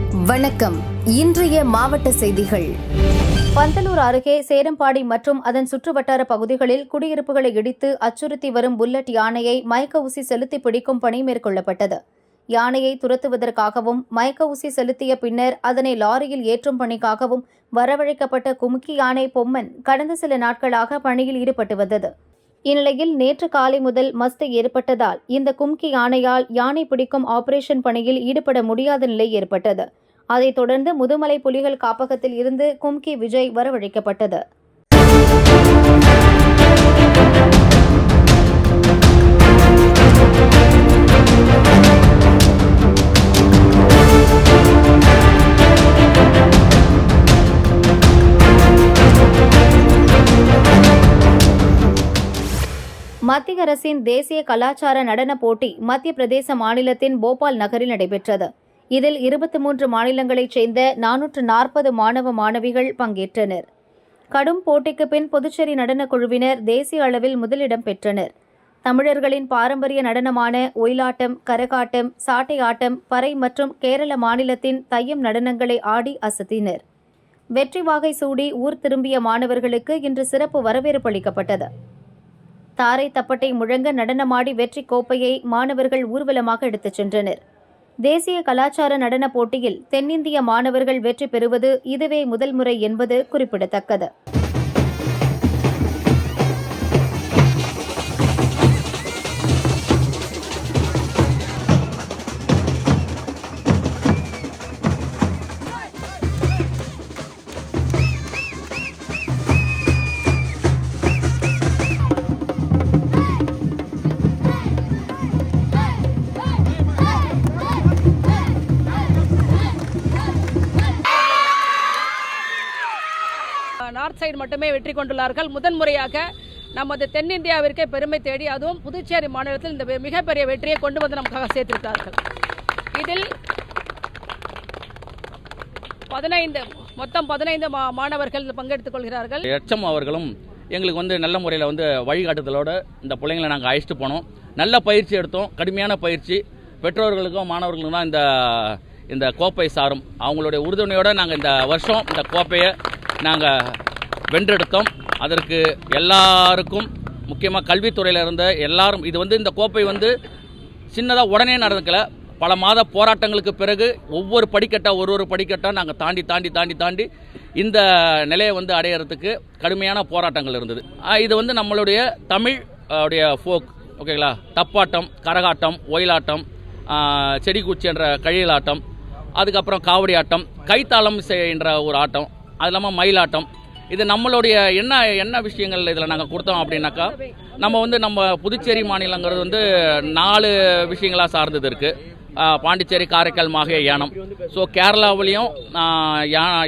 வணக்கம். இன்றைய மாவட்ட செய்திகள். பந்தலூர் அருகே சேரம்பாடி மற்றும் அதன் சுற்றுவட்டார பகுதிகளில் குடியிருப்புகளை இடித்து அச்சுறுத்தி வரும் புல்லட் யானையை மயக்க ஊசி செலுத்தி பிடிக்கும் பணி மேற்கொள்ளப்பட்டது. யானையை துரத்துவதற்காகவும் மயக்க ஊசி செலுத்திய பின்னர் அதனை லாரியில் ஏற்றும் பணிக்காகவும் வரவழைக்கப்பட்ட கும்கி யானை பொம்மன் கடந்த சில நாட்களாக பணியில் ஈடுபட்டு வந்தது. இந்நிலையில் நேற்று காலை முதல் மஸ்து ஏற்பட்டதால் இந்த கும்கி யானையால் யானை பிடிக்கும் ஆபரேஷன் பணியில் ஈடுபட முடியாத நிலை ஏற்பட்டது. அதைத் தொடர்ந்து முதுமலை புலிகள் காப்பகத்தில் இருந்து கும்கி விஜய் வரவழைக்கப்பட்டது. மத்திய அரசின் தேசிய கலாச்சார நடன போட்டி மத்திய பிரதேச மாநிலத்தின் போபால் நகரில் நடைபெற்றது. இதில் 23 மாநிலங்களைச் சேர்ந்த 440 மாணவ மாணவிகள் பங்கேற்றனர். கடும் போட்டிக்கு பின் புதுச்சேரி நடனக் குழுவினர் தேசிய அளவில் முதலிடம் பெற்றனர். தமிழர்களின் பாரம்பரிய நடனமான ஒயிலாட்டம், கரகாட்டம், சாட்டை ஆட்டம், பறை மற்றும் கேரள மாநிலத்தின் தையம் நடனங்களை ஆடி அசத்தினர். வெற்றி வாகை சூடி ஊர் திரும்பிய மாணவர்களுக்கு இன்று சிறப்பு வரவேற்பு அளிக்கப்பட்டது. தாரை தப்பட்டை முழங்க நடனமாடி வெற்றி கோப்பையை மாணவர்கள் ஊர்வலமாக எடுத்துச் சென்றனர். தேசிய கலாச்சார நடன போட்டியில் தென்னிந்திய மாணவர்கள் வெற்றி பெறுவது இதுவே முதல் முறை என்பது குறிப்பிடத்தக்கது. நார்த் சைடு மட்டுமே வெற்றி கொண்டுள்ளார்கள். முதன்முறையாக நமது தென்னிந்தியாவிற்கே பெருமை தேடி அதுவும் புதுச்சேரி மாநிலத்தில் இந்த மிகப்பெரிய வெற்றியை கொண்டு வந்து நமக்காக சேர்த்திருக்கிறார்கள். இதில் 15 மாணவர்கள் பங்கெடுத்துக் கொள்கிறார்கள். எச்சம் அவர்களும் எங்களுக்கு நல்ல முறையில் வழிகாட்டுதலோடு இந்த பிள்ளைங்களை நாங்கள் அழைச்சிட்டு போனோம். நல்ல பயிற்சி எடுத்தோம். கடுமையான பயிற்சி. பெற்றோர்களுக்கும் மாணவர்களுக்கும் தான் இந்த கோப்பை சாரும். அவங்களுடைய உறுதுணையோடு நாங்கள் இந்த வருஷம் இந்த கோப்பையை நாங்கள் வென்றெடுத்தோம். அதற்கு எல்லாருக்கும் முக்கியமாக கல்வித்துறையில் இருந்த எல்லாரும் இந்த கோப்பை சின்னதாக உடனே நடக்கலை. பல மாத போராட்டங்களுக்கு பிறகு ஒவ்வொரு படிக்கட்டாக நாங்கள் தாண்டி இந்த நிலையை அடையிறதுக்கு கடுமையான போராட்டங்கள் இருந்தது. இது நம்மளுடைய தமிழ் உடைய ஃபோக், ஓகேங்களா, தப்பாட்டம், கரகாட்டம், ஒயிலாட்டம், செடி குச்சி என்ற கழியலாட்டம், அதுக்கப்புறம் காவடி ஆட்டம், கைத்தாளம் என்ற ஒரு ஆட்டம், அது இல்லாமல் மயிலாட்டம். இது நம்மளுடைய என்ன விஷயங்கள் இதில் நாங்கள் கொடுத்தோம் அப்படின்னாக்கா, நம்ம புதுச்சேரி மாநிலங்கிறது 4 விஷயங்களாக சார்ந்தது இருக்குது. பாண்டிச்சேரி, காரைக்கால், மாஹே, யானம். ஸோ கேரளாவிலையும்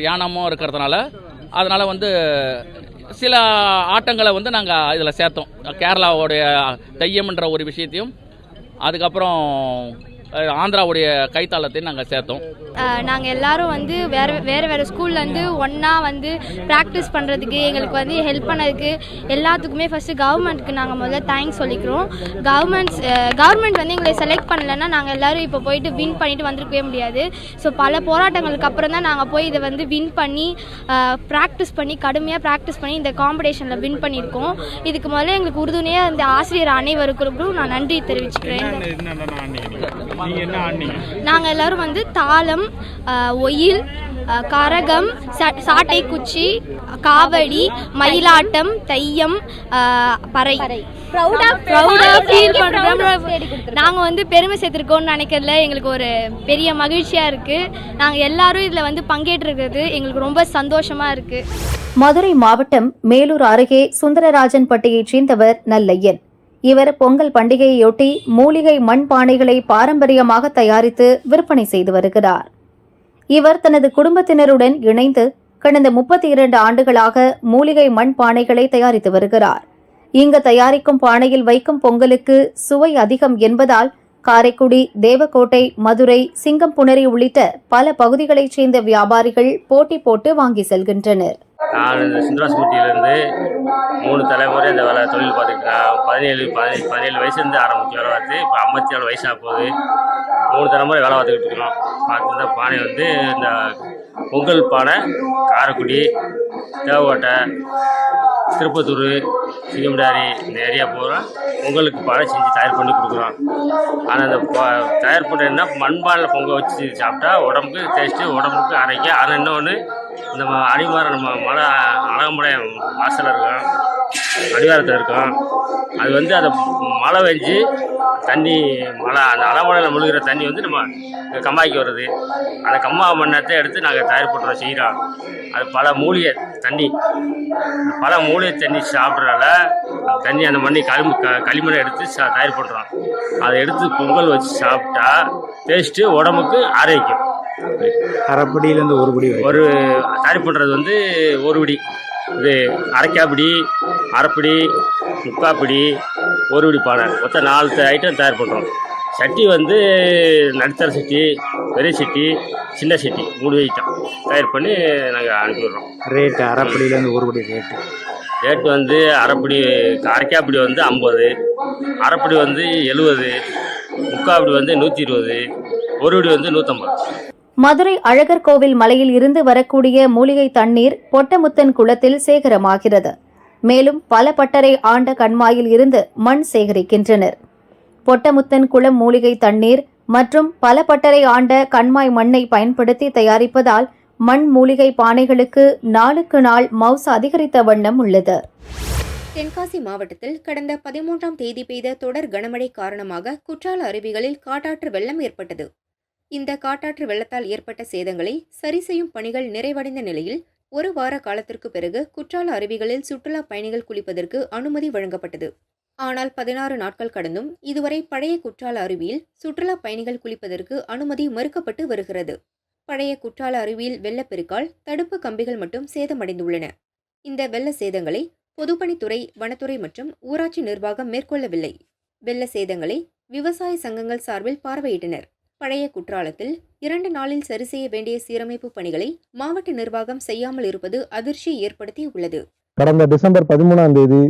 யானமும் இருக்கிறதுனால அதனால் சில ஆட்டங்களை நாங்கள் இதில் சேர்த்தோம். கேரளாவுடைய தையம்ன்ற ஒரு விஷயத்தையும் அதுக்கப்புறம் ஆந்திராவுடைய கைத்தாளத்தையும் நாங்கள் சேர்த்தோம். நாங்கள் எல்லாரும் வேறு ஸ்கூல்லேருந்து ஒன்றா ப்ராக்டிஸ் பண்ணுறதுக்கு எங்களுக்கு ஹெல்ப் பண்ணதுக்கு எல்லாத்துக்குமே ஃபஸ்ட்டு கவர்மெண்ட்டுக்கு நாங்கள் முதல்ல தேங்க்ஸ் சொல்லிக்கிறோம். கவர்மெண்ட் எங்களை செலக்ட் பண்ணலைன்னா நாங்கள் எல்லோரும் இப்போ போயிட்டு வின் பண்ணிட்டு வந்திருக்கவே முடியாது. ஸோ பல போராட்டங்களுக்கு அப்புறம் தான் நாங்கள் போய் இதை வின் பண்ணி ப்ராக்டிஸ் பண்ணி கடுமையாக ப்ராக்டிஸ் பண்ணி இந்த காம்படிஷனில் வின் பண்ணியிருக்கோம். இதுக்கு முதல்ல எங்களுக்கு உறுதுணையாக இந்த ஆசிரியர் அனைவருக்கும் நான் நன்றி தெரிவிச்சுக்கிறேன். நாங்கள் எல்லாரும் தாளம், ஒயில், கரகம், சாட்டை குச்சி, காவடி, மயிலாட்டம், தையம், பறை நாங்கள் பெருமை சேர்த்திருக்கோம்னு நினைக்கிறதுல எங்களுக்கு ஒரு பெரிய மகிழ்ச்சியா இருக்கு. நாங்கள் எல்லாரும் இதில் பங்கேற்றிருக்கிறது எங்களுக்கு ரொம்ப சந்தோஷமா இருக்கு. மதுரை மாவட்டம் மேலூர் அருகே சுந்தரராஜன்பட்டியைச் சேர்ந்தவர் நல்லையன். இவர் பொங்கல் பண்டிகையொட்டி மூலிகை மண் பானைகளை பாரம்பரியமாக தயாரித்து விற்பனை செய்து வருகிறார். இவர் தனது குடும்பத்தினருடன் இணைந்து கடந்த 32 ஆண்டுகளாக மூலிகை மண் பானைகளை தயாரித்து வருகிறார். இங்கு தயாரிக்கும் பானையில் வைக்கும் பொங்கலுக்கு சுவை அதிகம் என்பதால் காரைக்குடி, தேவக்கோட்டை, மதுரை, சிங்கம்புணரி உள்ளிட்ட பல பகுதிகளைச் சேர்ந்த வியாபாரிகள் போட்டி போட்டு வாங்கி செல்கின்றனர். நான் இந்த சிந்தராசுமட்டியிலேருந்து 3 தலைமுறை இந்த வேலை தொழில் பார்த்துக்கிட்டேன். 17 வயசுலேருந்து ஆரம்பிச்சு வேலை பார்த்து இப்போ 54 வயசாக போகுது. 3 தலைமுறை வேலை பார்த்துக்கிட்டு இருக்கிறோம். பார்த்து இந்த பானை வந்து இந்த பொங்கல் பானை காரைக்குடி, தேவக்கோட்டை, திருப்பத்தூர், சிங்கம்டாரி இந்த ஏரியா பூரா பொங்கலுக்கு பானை செஞ்சு தயார் பண்ணி கொடுக்குறோம். ஆனால் அந்த தயார் பண்ணுறதுன்னா மண்பானையில் பொங்கல் வச்சு சாப்பிட்டா உடம்புக்கு டேஸ்ட்டு, உடம்புக்கு அரைக்க. ஆனால் இன்னொன்று இந்த அடிவாரம் நம்ம மலை அழகம்பாளையம் வாசலில் இருக்கோம், அடிவாரத்தில் இருக்கோம். அது வந்து அதை மழை பெஞ்சு தண்ணி மழை அந்த அலமலையில் முழுகிற தண்ணி வந்து நம்ம கம்மாய்க்கு வருது. அந்த கம்மா மண்ணத்தை எடுத்து நாங்கள் தயார் பண்ணுறோம், செய்கிறோம். அது பல மூலிகை தண்ணி சாப்பிட்றதால தண்ணி அந்த மண்ணை களிமண்ணை எடுத்து தயார் பண்ணுறோம். அதை எடுத்து பொங்கல் வச்சு சாப்பிட்டா டேஸ்ட்டு, உடம்புக்கு ஆரோக்கியம். அரைப்படியிலேருந்து ஒரு தயார் பண்ணுறது வந்து ஒரு படி, இது அரைக்காப்பிடி, அரைப்படி, முக்காப்பிடி, ஒரு படி பானை மொத்தம் 4 ஐட்டம் தயார் பண்ணுறோம். சட்டி வந்து நடுத்தர சட்டி, பெரிய சட்டி, சின்ன சட்டி 3 ஐட்டம் தயார் பண்ணி நாங்கள் அனுப்பிடுறோம். ரேட்டு அரைப்படியிலேருந்து ஒரு படி ரேட்டு வந்து அரைக்காப்பிடி வந்து 50, அரைப்படி வந்து 70, முக்காப்பிடி வந்து 120, ஒரு படி வந்து 150. மதுரை அழகர் கோவில் மலையில் இருந்து வரக்கூடிய மூலிகை தண்ணீர் பொட்டமுத்தன் குளத்தில் சேகரமாகிறது. மேலும் பல பட்டறை ஆண்ட கண்மாயில் இருந்து மண் சேகரிக்கின்றனர். பொட்டமுத்தன் குளம் மூலிகை தண்ணீர் மற்றும் பல பட்டறை ஆண்ட கண்மாய் மண்ணை பயன்படுத்தி தயாரிப்பதால் மண் மூலிகை பானைகளுக்கு நாளுக்கு நாள் மவுசு அதிகரித்த வண்ணம் உள்ளது. தென்காசி மாவட்டத்தில் கடந்த 13ஆம் தேதி பெய்த தொடர் கனமழை காரணமாக குற்றால அருவிகளில் காட்டாற்று வெள்ளம் ஏற்பட்டது. இந்த காட்டாற்று வெள்ளத்தால் ஏற்பட்ட சேதங்களை சரி செய்யும் பணிகள் நிறைவடைந்த நிலையில் 1 வார காலத்திற்கு பிறகு குற்றால அருவிகளில் சுற்றுலா பயணிகள் குளிப்பதற்கு அனுமதி வழங்கப்பட்டது. ஆனால் 16 நாட்கள் கடந்தும் இதுவரை பழைய குற்றால அருவியில் சுற்றுலா பயணிகள் குளிப்பதற்கு அனுமதி மறுக்கப்பட்டு வருகிறது. பழைய குற்றால அருவியில் வெள்ளப்பெருக்கால் தடுப்பு கம்பிகள் மட்டும் சேதமடைந்துள்ளன. இந்த வெள்ள சேதங்களை பொதுப்பணித்துறை, வனத்துறை மற்றும் ஊராட்சி நிர்வாகம் மேற்கொள்ளவில்லை. வெள்ள சேதங்களை விவசாய சங்கங்கள் சார்பில் பார்வையிட்டனர். பழைய குற்றாலத்தில் 2 நாளில் சரி செய்ய வேண்டிய சீரமைப்பு பணிகளை மாவட்ட நிர்வாகம் செய்யாமல் இருப்பது அதிர்ச்சியை ஏற்படுத்தி உள்ளது. கடந்த டிசம்பர் 13ஆம் தேதி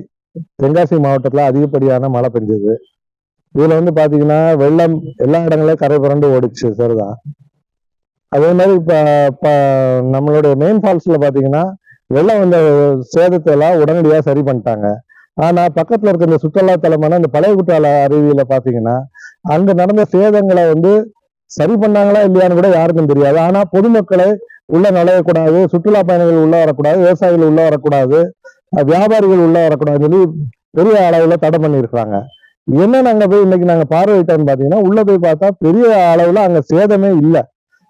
தென்காசி மாவட்டத்தில் அதிகப்படியான மழை பெஞ்சது. இதுல வந்து பாத்தீங்கன்னா வெள்ளம் எல்லா இடங்களையும் கரை புரண்டு ஓடிச்சு. சரிதான். அதே மாதிரி இப்ப நம்மளுடைய மெயின் ஃபால்ஸ்ல பாத்தீங்கன்னா வெள்ளம் வந்த சேதத்தை எல்லாம் உடனடியாக சரி பண்ணிட்டாங்க. ஆனா பக்கத்துல இருக்க இந்த சுற்றுலா தலமான இந்த பழைய குற்றால அருவியில பாத்தீங்கன்னா அங்க நடந்த சேதங்களை வந்து சரி பண்ணாங்களா இல்லையான்னு கூட யாருக்கும் தெரியாது. ஆனா பொதுமக்களை உள்ள நுழையக்கூடாது, சுற்றுலா பயணிகள் உள்ள வரக்கூடாது, விவசாயிகள் உள்ள வரக்கூடாது, வியாபாரிகள் உள்ள வரக்கூடாதுன்னு சொல்லி பெரிய அளவுல தடை பண்ணியிருக்கிறாங்க. என்ன நாங்க போய் இன்னைக்கு நாங்க பார்வையிட்டோம்னு பாத்தீங்கன்னா உள்ள போய் பார்த்தா பெரிய அளவுல அங்க சேதமே இல்லை.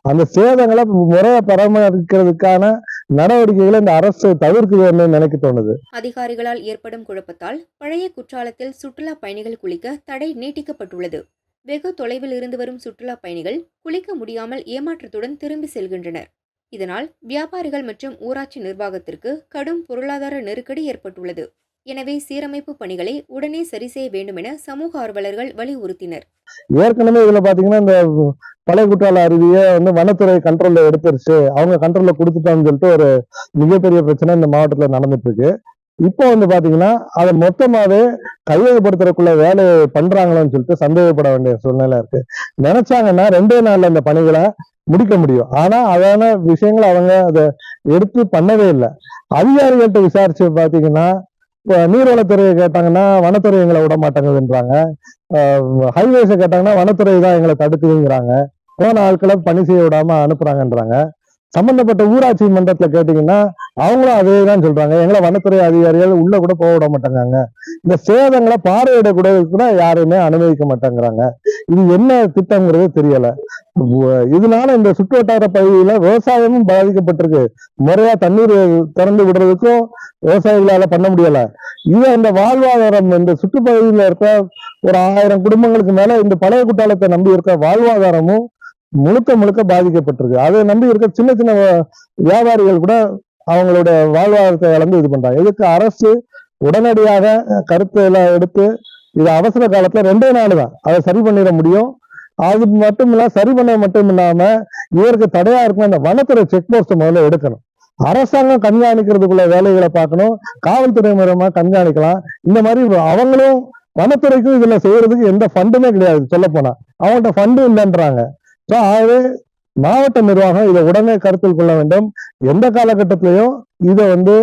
அந்த சேதங்களை முறையை பராமரிக்கிறதுக்கான நடவடிக்கைகளை இந்த அரசு தவிர்க்குதுன்னு நினைக்க தோணுது. அதிகாரிகளால் ஏற்படும் குழப்பத்தால் பழைய குற்றாலத்தில் சுற்றுலா பயணிகள் குளிக்க தடை நீட்டிக்கப்பட்டுள்ளது. வெகு தொலைவில் இருந்து வரும் சுற்றுலா பயணிகள் குளிக்க முடியாமல் ஏமாற்றத்துடன் திரும்பி செல்கின்றனர். இதனால் வியாபாரிகள் மற்றும் ஊராட்சி நிர்வாகத்திற்கு கடும் பொருளாதார நெருக்கடி ஏற்பட்டுள்ளது. எனவே சீரமைப்பு பணிகளை உடனே சரி செய்ய வேண்டும் என சமூக ஆர்வலர்கள் வலியுறுத்தினர். ஏற்கனவே இதுல பாத்தீங்கன்னா இந்த பழைய குற்றால அருவியை வந்து வனத்துறை கண்ட்ரோல்ல எடுத்துருச்சு, அவங்க கண்ட்ரோல்ல கொடுத்துட்டான்னு சொல்லிட்டு ஒரு மிகப்பெரிய பிரச்சனை இந்த மாவட்டத்துல நடந்துட்டு இருக்கு. இப்போ வந்து பாத்தீங்கன்னா அதை மொத்தமாவே கையகப்படுத்துறதுக்குள்ள வேலையை பண்றாங்களான்னு சொல்லிட்டு சந்தேகப்பட வேண்டிய சூழ்நிலை இருக்கு. நினைச்சாங்கன்னா 2 நாள்ல இந்த பணிகளை முடிக்க முடியும். ஆனா அதான விஷயங்களை அவங்க அதை எடுத்து பண்ணவே இல்லை. அதிகாரிகள்கிட்ட விசாரிச்சு பாத்தீங்கன்னா இப்போ நீர்வளத்துறையை கேட்டாங்கன்னா வனத்துறை எங்களை விட மாட்டாங்குதுன்றாங்க. ஹைவேஸை கேட்டாங்கன்னா வனத்துறை தான் எங்களை தடுக்குதுங்கிறாங்க. போன ஆட்களை பணி செய்ய விடாம அனுப்புறாங்கன்றாங்க. சம்பந்தப்பட்ட ஊராட்சி மன்றத்துல கேட்டீங்கன்னா அவங்களும் அதே தான் சொல்றாங்க, எங்களை வனத்துறை அதிகாரிகள் உள்ள கூட போக விட மாட்டேங்காங்க. இந்த சேதங்களை பார்வையிடக்கூட கூட யாருமே அனுமதிக்க மாட்டேங்கிறாங்க. இது என்ன திட்டம்ங்கிறது தெரியல. இதனால இந்த சுற்றுவட்டார பகுதியில விவசாயமும் பாதிக்கப்பட்டிருக்கு. முறையா தண்ணீர் திறந்து விடுறதுக்கும் விவசாயிகளால பண்ண முடியல. இது அந்த வாழ்வாதாரம் இந்த சுற்றுப்பகுதியில இருக்க ஒரு 1000 குடும்பங்களுக்கு மேல இந்த பழைய குற்றாலத்தை நம்பி இருக்க வாழ்வாதாரமும் முழுக்க பாதிக்கப்பட்டிருக்கு. அதை நம்பி இருக்க சின்ன சின்ன வியாபாரிகள் கூட அவங்களோட வாழ்வாதாரத்தை இழந்து இது பண்றாங்க. இதுக்கு அரசு உடனடியாக கருத்து எல்லாம் எடுத்து இது அவசர காலத்துல 2 நாள் தான் அதை சரி பண்ணிட முடியும். அது மட்டும் இல்ல, சரி பண்ண மட்டும் இல்லாம இதற்கு தடையா இருக்கும் அந்த வனத்துறை செக் போஸ்ட் முதல்ல எடுக்கணும். அரசாங்கம் கண்காணிக்கிறதுக்குள்ள வேலைகளை பார்க்கணும், காவல்துறை மூலமா கண்காணிக்கலாம். இந்த மாதிரி அவங்களும் வனத்துறைக்கும் இதுல செய்யறதுக்கு எந்த ஃபண்டுமே கிடையாது. சொல்ல போனா அவங்கள்ட்ட ஃபண்டு இல்லைன்றாங்க. ஸோ ஆகவே மாவட்ட நிர்வாகம் இதை உடனே கருத்தில் கொள்ள வேண்டும். எந்த காலகட்டத்திலையும் இதை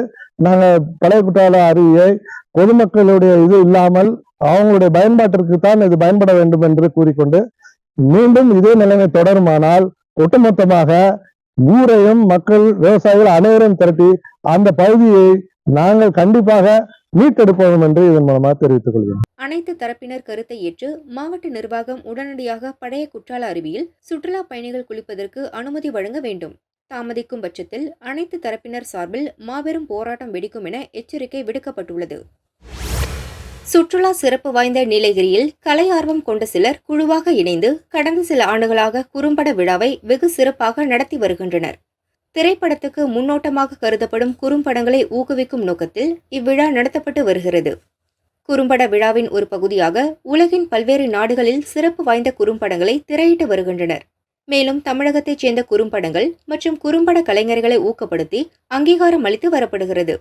நாங்க பழைய குற்றால அருவியை பொதுமக்களுடைய இது இல்லாமல் அவங்களுடைய பயன்பாட்டிற்கு தான் இது பயன்பட வேண்டும் என்று கூறிக்கொண்டு, மீண்டும் இதே நிலைமை தொடருமானால் ஒட்டுமொத்தமாக ஊரையும் மக்கள் விவசாயிகள் அனைவரும் திரட்டி அந்த பகுதியை நாங்கள் கண்டிப்பாக மீட்டெடுப்போம் என்று இதன் மூலமாக தெரிவித்துக் கொள்கிறோம். அனைத்து தரப்பினர் கருத்தை ஏற்று மாவட்ட நிர்வாகம் உடனடியாக பழைய குற்றால அருவியில் சுற்றுலா பயணிகள் குளிப்பதற்கு அனுமதி வழங்க வேண்டும். தாமதிக்கும் பட்சத்தில் அனைத்து தரப்பினர் சார்பில் மாபெரும் போராட்டம் வெடிக்கும் என எச்சரிக்கை விடுக்கப்பட்டுள்ளது. சுற்றுலா சிறப்பு வாய்ந்த நீலகிரியில் கலை ஆர்வம் கொண்ட சிலர் குழுவாக இணைந்து கடந்த சில ஆண்டுகளாக குறும்பட விழாவை வெகு சிறப்பாக நடத்தி வருகின்றனர். திரைப்படத்துக்கு முன்னோட்டமாக கருதப்படும் குறும்படங்களை ஊக்குவிக்கும் நோக்கத்தில் இவ்விழா நடத்தப்பட்டு வருகிறது. குறும்பட விழாவின் ஒரு பகுதியாக உலகின் பல்வேறு நாடுகளில் சிறப்பு வாய்ந்த குறும்படங்களை திரையிட்டு வருகின்றனர். மேலும் தமிழகத்தைச் சேர்ந்த குறும்படங்கள் மற்றும் குறும்பட கலைஞர்களை ஊக்கப்படுத்தி அங்கீகாரம் அளித்து வரப்படுகிறது.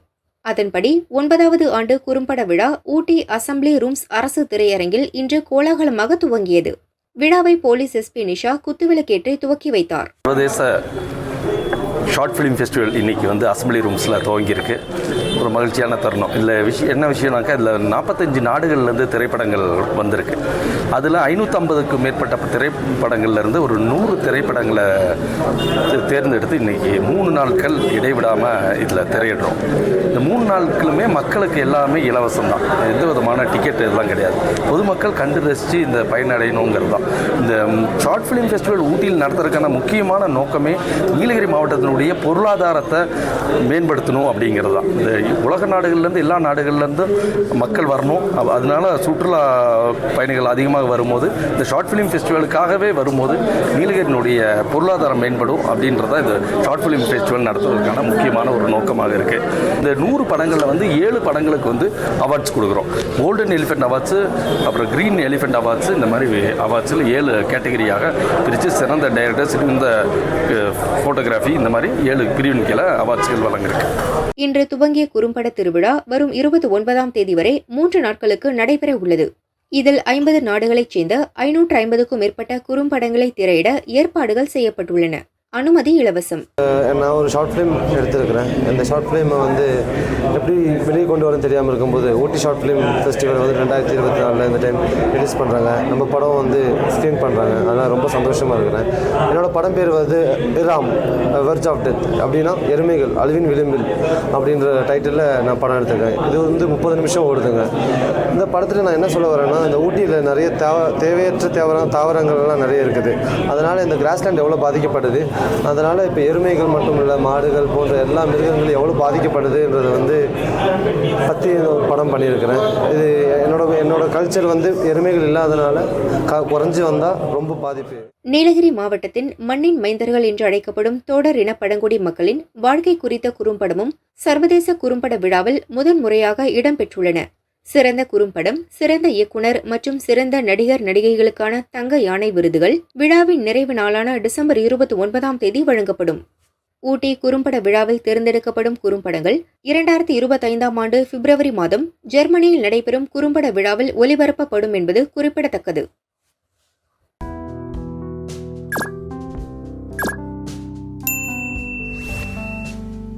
அதன்படி 9வது ஆண்டு குறும்பட விழா ஊட்டி அசெம்பிளி ரூம்ஸ் அரசு திரையரங்கில் இன்று கோலாகலமாக துவங்கியது. விழாவை போலீஸ் எஸ்பி நிஷா குத்துவிளக்கேற்றி துவக்கி வைத்தார். ஷார்ட் ஃபிலிம் ஃபெஸ்டிவல் இன்றைக்கி அசெம்பிளி ரூம்ஸில் துவங்கியிருக்கு. ஒரு மகிழ்ச்சியான தருணம். இல்லை என்ன விஷயம்னாக்கா இதில் 45 நாடுகள்லேருந்து திரைப்படங்கள் வந்திருக்கு. அதில் 550க்கும் மேற்பட்ட திரைப்படங்கள்லேருந்து ஒரு 100 திரைப்படங்களை தேர்ந்தெடுத்து இன்றைக்கி 3 நாட்கள் இடைவிடாமல் இதில் திரையிடுறோம். இந்த 3 நாட்களுமே மக்களுக்கு எல்லாமே இலவசம் தான். எந்த விதமான டிக்கெட் இதெல்லாம் கிடையாது. பொதுமக்கள் கண்டு ரசித்து இந்த பயனடையணுங்கிறது தான். இந்த ஷார்ட் ஃபிலிம் ஃபெஸ்டிவல் ஊட்டியில் நடத்துறதுக்கான முக்கியமான நோக்கமே நீலகிரி மாவட்டத்தினுடைய பொருளாதாரத்தை மேம்படுத்தணும் அப்படிங்கிறது தான். இந்த உலக நாடுகள்லேருந்து எல்லா நாடுகள்லேருந்தும் மக்கள் வரணும். அதனால சுற்றுலா பயணிகள் அதிகமாக வரும்போது இந்த ஷார்ட் ஃபிலிம் ஃபெஸ்டிவலுக்காகவே வரும்போது நீலகிரியினுடைய பொருளாதாரம் மேம்படும் அப்படின்றத இந்த ஷார்ட் ஃபிலிம் ஃபெஸ்டிவல் நடத்துவதற்கான முக்கியமான ஒரு நோக்கமாக இருக்குது. இந்த 100 படங்களில் 7 படங்களுக்கு அவார்ட்ஸ் கொடுக்குறோம். கோல்டன் எலிஃபென்ட் அவார்ட்ஸு, அப்புறம் க்ரீன் எலிஃபென்ட் அவார்ட்ஸு, இந்த மாதிரி அவார்ட்ஸில் 7 கேட்டகரியாக பிரித்து சிறந்த டைரக்டர், சிறந்த ஃபோட்டோகிராஃபி, இந்த மாதிரி 7 பிரிவின் அவார்ட்ஸ்கள் வழங்கியிருக்கு. இன்று துவங்கிய குறும்பட திருவிழா வரும் 29ஆம் தேதி வரை 3 நாட்களுக்கு நடைபெற உள்ளது. இதில் 50 நாடுகளைச் சேர்ந்த 550க்கும் மேற்பட்ட குறும்படங்களை திரையிட ஏற்பாடுகள் செய்யப்பட்டுள்ளன. அனுமதி இலவசம். நான் ஒரு ஷார்ட் ஃபிலிம் எடுத்திருக்கிறேன். இந்த ஷார்ட் ஃபிலிமை எப்படி வெளியே கொண்டு வரன்னு தெரியாமல் இருக்கும்போது ஊட்டி ஷார்ட் ஃபிலிம் ஃபெஸ்டிவல் 2024 இந்த டைம் ரிலீஸ் பண்ணுறாங்க. நம்ம படம் ஸ்க்ரீன் பண்ணுறாங்க. அதனால் ரொம்ப சந்தோஷமாக இருக்கிறேன். என்னோடய படம் பேர் இராம் வெர்ஜ் ஆஃப் டெத், அப்படின்னா எருமைகள் அழிவின் விளிம்பில் அப்படின்ற டைட்டிலில் நான் படம் எடுத்திருக்கேன். இது 30 நிமிஷம் ஓடுதுங்க. இந்த படத்தில் நான் என்ன சொல்ல வரேன்னா, இந்த ஊட்டியில் நிறைய தேவையற்ற தாவரங்கள்லாம் நிறைய இருக்குது. அதனால் இந்த கிராஸ்லேண்ட் எவ்வளோ பாதிக்கப்படுது, அதனால் இப்போ எருமைகள் மட்டும் இல்லை, மாடுகள் போன்ற எல்லா மிருகங்களும் எவ்வளோ பாதிக்கப்படுதுன்றதை பற்றி படம் பண்ணியிருக்கிறேன். இது என்னோட கல்ச்சர் எருமைகள் இல்லாதனால குறைஞ்சி வந்தால் ரொம்ப பாதிப்பு. நீலகிரி மாவட்டத்தின் மண்ணின் மைந்தர்கள் என்று அழைக்கப்படும் தோடர் இன பழங்குடி மக்களின் வாழ்க்கை குறித்த குறும்படமும் சர்வதேச குறும்பட விழாவில் முதன்முறையாக இடம்பெற்றுள்ளன. சிறந்த குறும்படம், சிறந்த இயக்குனர் மற்றும் சிறந்த நடிகர் நடிகைகளுக்கான தங்க யானை விருதுகள் விழாவின் நிறைவு நாளான டிசம்பர் 29ஆம் தேதி வழங்கப்படும். ஊட்டி குறும்பட விழாவில் தேர்ந்தெடுக்கப்படும் குறும்படங்கள் 2025ஆம் ஆண்டு பிப்ரவரி மாதம் ஜெர்மனியில் நடைபெறும் குறும்பட விழாவில் ஒளிபரப்பப்படும் என்பது குறிப்பிடத்தக்கது.